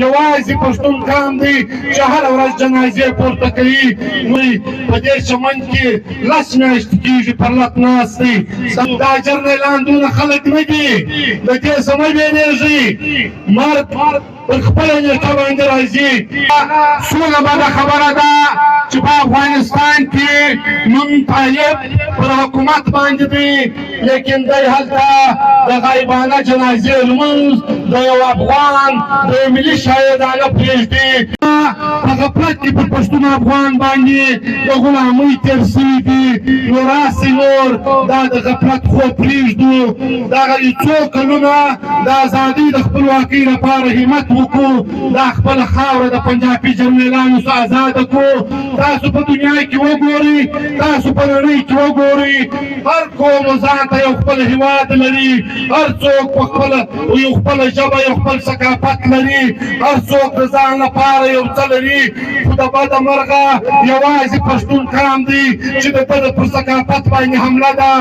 یوازې پښتون قام دی چې هره ورځ جنازې پورته کوي. نو په دې چمن کې لس میاشتې کېږي پر لت ناست دی. دا جرنیلاندونه خلک نه دي، د دې څه مه وېرېږئ. مرګ پر خپله نیټه باندې راځي. سوله به دا خبره ده چې په افغانستان کې نن طالب پر حکومت باندې دی، لیکن دی هلته د غایبانه جنازې لمونځ د یو افغان د یو ملي شهیدانه پرېږدي. په غفلت کې پر پښتون افغان باندې د غلامۍ تېر سوي دي. نو راسئ نور دا د غفلت خوب پرېږدو، دغه څو کلونه د ازادۍ د خپلواکۍ لپاره همت وکړو، دا خپله خاوره د پنجابي جرنیلانو څخه ازاده کړو. تاسو په دنیا کې وګورئ، تاسو په نړۍ کې وګورئ، هر قوم ځان ته یو خپل هېواد لري، هر څوک په خپله یو خپله ژبه یو خپل ثقافت لري، هر څوک د ځان لپاره یو څه لري. خو د بده مرغه یوازې پښتون قام دی چې د ده پر ثقافت باندې حمله ده.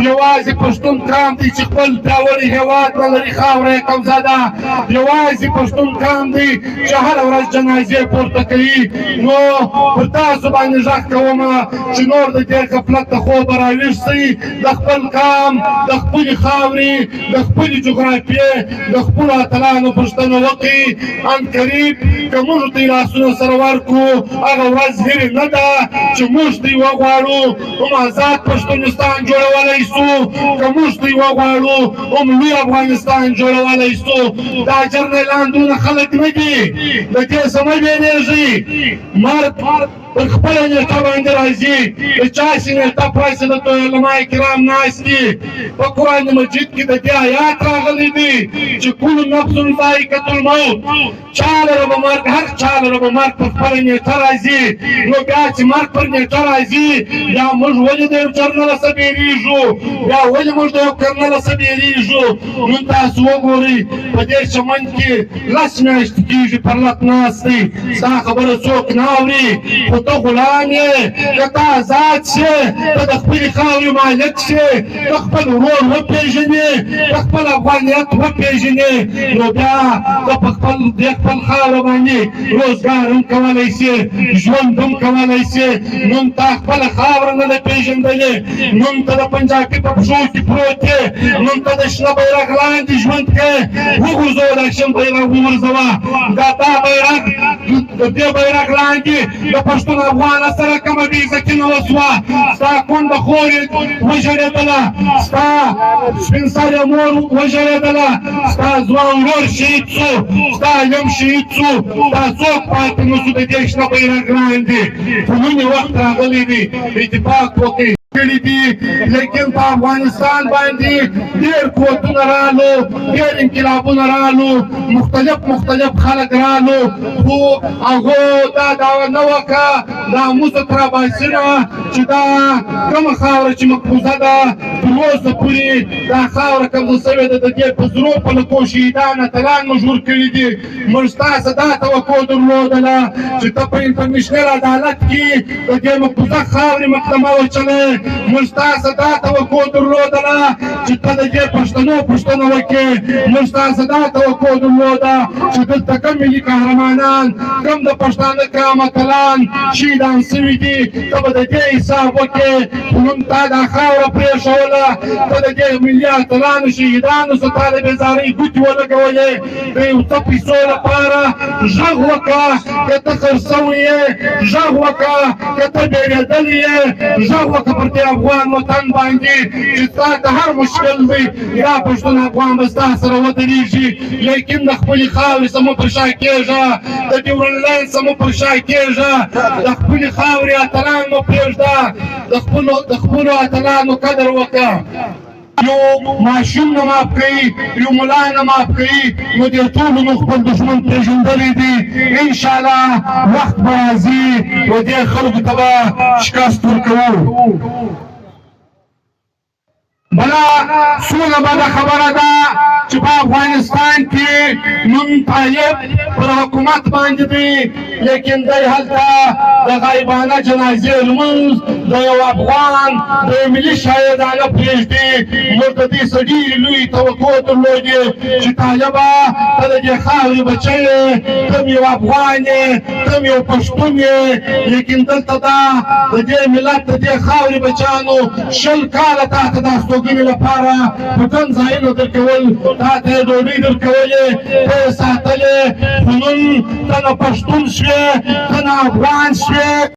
یوازې پښتون قام دی چې خپل پیاوړی هېواد نه لري، خاوره یې قبضه ده. یوازې پښتون قام دی چې هره ورځ جنازې پورته کوي. نو پر تاسو باندې غږ کومه چې نور د دې غفلت د خوبه راویښ شئ، د خپل قام، د خپلې خاورې، د خپلې جغرافیې، د خپلو اتلانو پوښتنه وکړئ. عنقریب که موږ دوی لاسونه سره ورکړو، هغه ورځ هېرې نه ده چې موږ دوی وغواړو هم آزاد پښتونستان جوړولی سو، که موږ دوی وغواړو هم لوی افغانستان جوړولی سو. دا جرنیلاندونه خلک نه دي، د دې څه مه وېرېږئ. مرګ پر خپله نیټه باندې راځي. د چا چې نیټه پراسي دلته علما کرام ناست دي. په قرآن مجید کې د دې آیات راغلی دی چې کل نفس ذائقة الموت، چا لره به مرګ، هر چا لره به مرګ په خپله نیټه راځي. نو بیا چې مرګ پر نیټه راځي، بیا موږ ولې د یو جرنل څخه بېرېږو، بیا ولې موږ د یو کرنل څخه بېرېږو. نن تاسو وګورئ په دې چمن کې لس میاشتې کېږي پر لت ناست دی. ستا خبره څوک نه اوري، خو ته غلام یې. که ته آزاد شې، ته د خپلې خاورې مالک شې، ته خپل ورور وپېژنې، ته خپل افغانیت وپېژنې، نو بیا ته په خپل خاوره باندې روزګار هم کولی شې، ژوند هم کولی شې. نن تا خپله خاوره نه ده پېژندلې، نن ته د پنجابي په پښو کې پروت یې، نن ته د شنه بیرغ لاندې ژوند کوې. وغورځوه دا شین بیرغ وغورځوه، دا بیرغ د دې بیرغ لاندې د پښتون افغان سره کومه بې عزتي نه وسوه. ستا کونډه خور یې وژړېدله، ستا سپین سرې مور وژړېدله، ستا ځوان ورور شهید سو، ستا یم شهید سو. دا څوک پاتې نه سو د دې شنه بیرغ لاندې. خو نن یې وخت راغلی دی اتفاق وکړئ. لیکن په افغانستان باندې ډېر قوتونه رالو، ډېر انقلابونه رالو، مختلف خلک رالو، خو هغو دا دعوه نه وکړه دا موږ تر راباسي نه چې دا کومه خاوره چې مقبوضه ده تر اوسه پورې دا خاوره قبضه سوې ده، د دې په زرو په لکو شهیدان اتلان مجبور کړي دي. موږ ستاسو دا توقع درلودله چې ته په انټرنیشنل عدالت کې د دې مقبوضه خاورې محکمه وچلې. موږ ستاسو دا توقع درلودله چې ته د دې پښتنو پوښتنه وکړې. موږ ستاسو دا توقع درلوده چې دلته کوم ملي قهرمانان، کوم د پښتانه کوم اتلان شهیدان سوي دي، ته به د دې حساب وکړې. خو نن تا دا خاوره پرېښوله، ته د دې ملي اتلانو شهیدانو څخه تا د بېزارۍ ګوتې ولګولې. د یو څه پیسو لپاره غږ وکړه که ته خرڅوی یې، غږ وکړه که ته بېرېدلی یې، غږ وکړه پر دې افغان وطن باندې چې ستا د هر مشکل وي دا پښتون افغان به ستا سره ودرېږي. لیکن د خپلې خاورې څه مه پر شا کېږه، د ډیورنډ لاین څه مه پر شا کېږه، د خپلې خاورې اتلان مه پرېږده، د خپلو اتلانو قدر وکړه. یو ماشوم نه ماف کوي، یو ملا نه ماف کوي، نو دې ټولو موږ خپل دښمن پېژندلی دي. انشاءالله وخت به راځي و دې خلکو ته به شکست ورکوو. بلا سوله بده خبره ده چې په افغانستان کې نن طالب پر حکومت باندې دی لیکن دی هلته د غایبانه جنازې لمونځ د یو افغان د یو ملي شهیدانه پرېږدي موږ د دې څه ډېرې لویې توقع درلودې چې طالبه ته د دې خاورې بچی یې ته یو افغان یې ته یو پښتون یې لیکن دلته دا د دې ملت د دې خاورې بچیانو 20 کاله تا ته دا ستوګنې لپاره په ګڼ ځایونو درکول تا ته یې ډوډۍ درکولې ته یې ساتلې خو نن ته نه پښتون شوې ته نه افغان شوې